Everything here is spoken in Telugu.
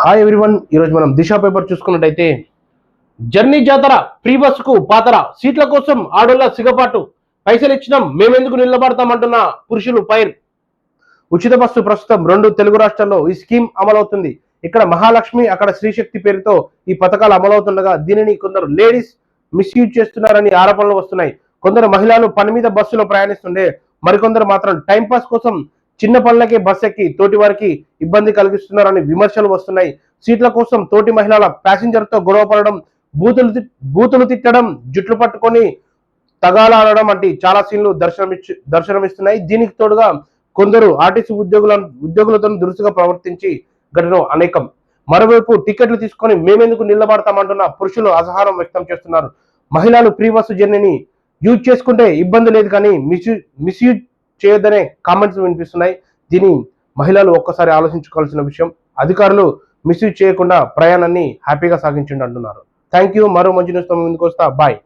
హాయ్ ఎవ్రీవన్, ఈరోజు మనం దిశ పేపర్ చూసుకున్నట్టయితే జర్నీ జాతర ఫ్రీ బస్సుకు పాతర సీట్ల కోసం ఆడోళ్ళ సిగపాటు పైసలు ఇచ్చినాం మేమెందుకు నిలబడతామంటున్న పురుషులు పైర్. ఉచిత బస్సు ప్రస్తుతం 2 తెలుగు రాష్ట్రాల్లో ఈ స్కీమ్ అమలవుతుంది. ఇక్కడ మహాలక్ష్మి, అక్కడ శ్రీశక్తి పేరుతో ఈ పథకాలు అమలవుతుండగా దీనిని కొందరు లేడీస్ మిస్యూజ్ చేస్తున్నారని ఆరోపణలు వస్తున్నాయి. కొందరు మహిళలు పని మీద బస్సులో ప్రయాణిస్తుండే మరికొందరు మాత్రం టైంపాస్ కోసం చిన్న పనులకే బస్ ఎక్కి తోటి వారికి ఇబ్బంది కలిగిస్తున్నారని విమర్శలు వస్తున్నాయి. సీట్ల కోసం తోటి మహిళల ప్యాసింజర్ తో గొడవ పడడం, బూతులు తిట్టడం, జుట్లు పట్టుకొని తగాలాడడం వంటి చాలా సీన్లు దర్శనమిస్తున్నాయి. దీనికి తోడుగా కొందరు ఆర్టీసీ ఉద్యోగులతో దురుసుగా ప్రవర్తించి ఘటన అనేకం. మరోవైపు టికెట్లు తీసుకొని మేమెందుకు నిలబడతామంటున్న పురుషులు అసహనం వ్యక్తం చేస్తున్నారు. మహిళలు ఫ్రీ బస్సు జర్నీని యూజ్ చేసుకుంటే ఇబ్బంది లేదు కానీ మిస్యూజ్ చేయొద్దనే కామెంట్స్ వినిపిస్తున్నాయి. దీని మహిళలు ఒక్కసారి ఆలోచించుకోవాల్సిన విషయం. అధికారులు మిస్యూజ్ చేయకుండా ప్రయాణాన్ని హ్యాపీగా సాగించండి అంటున్నారు. Thank you. మరో మంచి న్యూస్తో ముందుకు వస్తా. బాయ్.